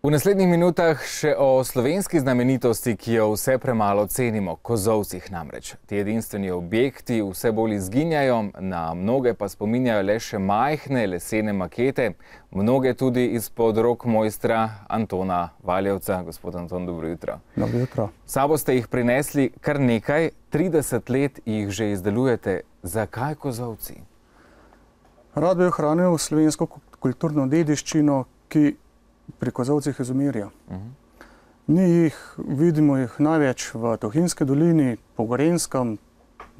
V naslednjih minutah še o slovenski znamenitosti, ki jo vse premalo cenimo, kozolcih namreč. Ti edinstveni objekti vse bolj izginjajo, na mnoge pa spominjajo le še majhne lesene makete, mnoge tudi izpod rok mojstra Antona Valjevca. Gospod Anton, dobro jutro. Dobro jutro. S sabo ste jih prinesli kar nekaj, 30 let jih že izdelujete. Zakaj kozolci? Rad bi ohranil slovensko kulturno dediščino, ki pri kozolcih izumirja. Ni jih, vidimo jih največ v Tuhinjski dolini, po Gorenjskem,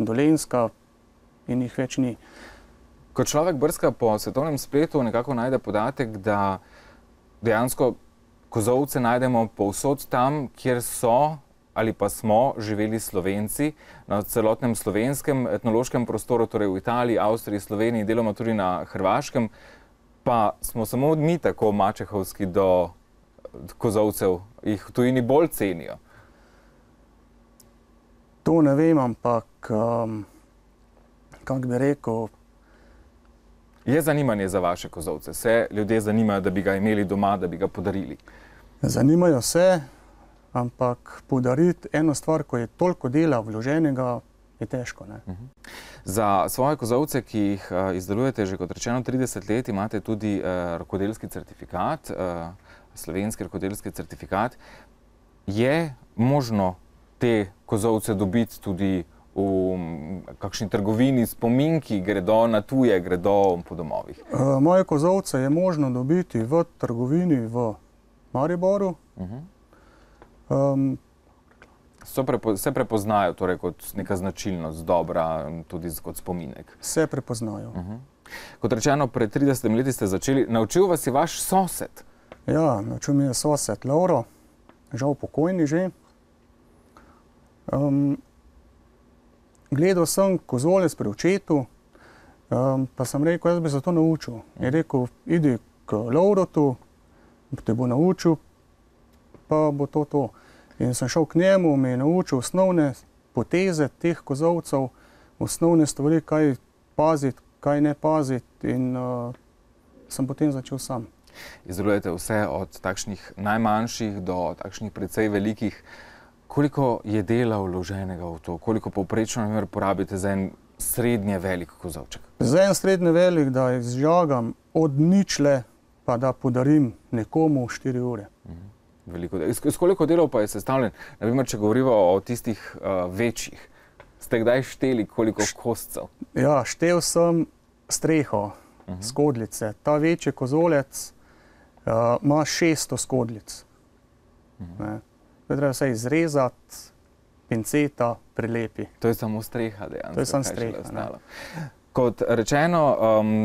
Dolenjska in jih več ni. Ko človek brska po svetovnem spletu, nekako najde podatek, da dejansko kozolce najdemo povsod tam, kjer so ali pa smo živeli Slovenci na celotnem slovenskem etnološkem prostoru, torej v Italiji, Avstriji, Sloveniji, deloma tudi na Hrvaškem. Pa smo samo mi tako mačehovski do kozolcev, jih v tujini bolj cenijo? To ne vem, ampak, kako bi rekel... Je zanimanje za vaše kozolce? Se ljudje zanimajo, da bi ga imeli doma, da bi ga podarili? Zanimajo se, ampak podariti eno stvar, ko je toliko dela vloženega, je težko, ne? Za svoje kozolce, ki jih izdelujete že kot rečeno 30 let, imate tudi rokodelski certifikat, slovenski rokodelski certifikat. Je možno te kozolce dobiti tudi v kakšni trgovini, spominki, gredo na tuje, gredo po domovih? Moje kozolce je možno dobiti v trgovini v Mariboru. Se prepoznajo torej kot neka značilnost, dobra, tudi kot spominek? Se prepoznajo. Kot rečeno, pred 30 leti ste začeli. Naučil vas je vaš sosed? Ja, naučil mi je sosed Lovro, žal pokojni že. Gledal sem kozolec pri očetu, pa sem rekel, jaz bi se to naučil. Je rekel, idi k Lovrotu, te bo naučil, pa bo to. In sem šel k njemu, me je naučil osnovne poteze teh kozolcev, osnovne stvari, kaj paziti, kaj ne paziti, in sem potem začel sam. Izdelujete vse od takšnih najmanjših do takšnih precej velikih. Koliko je dela vloženega v to? Koliko povprečno porabite za en srednje velik kozolček? Za en srednje velik, da izžagam od ničle, pa da podarim nekomu 4 ure. Veliko. Iz koliko delov pa je sestavljen? Naprimer, če govorimo o tistih večjih, ste kdaj šteli, koliko koscev? Ja, štel sem streho, skodlice. Ta večji kozolec ima 600 skodlic. Treba vse izrezati, pinceta, prilepi. To je samo streha dejansko? To je samo streha. Kot rečeno,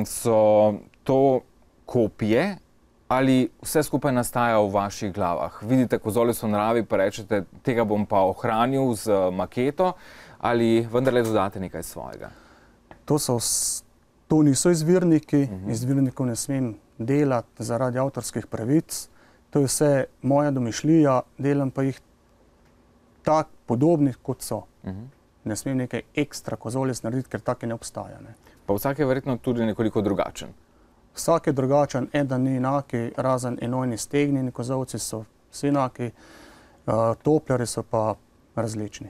so to kopije, ali vse skupaj nastaja v vaših glavah? Vidite kozolec v naravi, pa rečete, tega bom pa ohranil z maketo, ali vendarle dodate nekaj svojega? To niso izvirniki, izvirnikov ne smem delati zaradi avtorskih pravic. To je vse moja domišljija, delam pa jih tak podobnih, kot so. Ne smem nekaj ekstra kozolec narediti, ker taki ne obstaja. Pa vsak je verjetno tudi nekoliko drugačen? Vsak je drugačen, eden ni enaki, razen enojni stegnjeni kozolci so vsi enaki, topljarji so pa različni.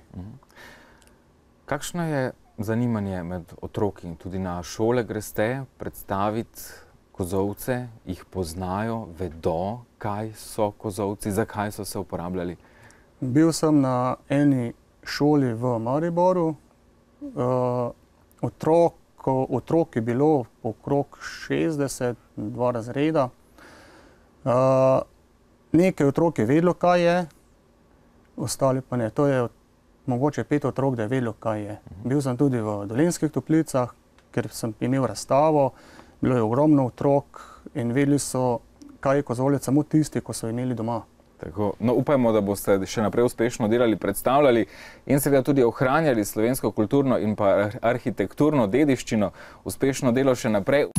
Kakšno je zanimanje med otroki? Tudi na šole greste predstaviti kozolce, jih poznajo, vedo, kaj so kozolci, zakaj so se uporabljali? Bil sem na eni šoli v Mariboru, otrok je bilo okrog 60, 2 razreda. Nekaj otrok je vedelo, kaj je, ostali pa ne. To je mogoče 5 otrok, da je vedelo, kaj je. Bil sem tudi v Dolenjskih Toplicah, ker sem imel razstavo, bilo je ogromno otrok in vedeli so, kaj je kozolec, samo tisti, ko so imeli doma. Tako, no, upajmo, da boste še naprej uspešno delali, predstavljali in seveda tudi ohranjali slovensko kulturno in pa arhitekturno dediščino. Uspešno delo še naprej.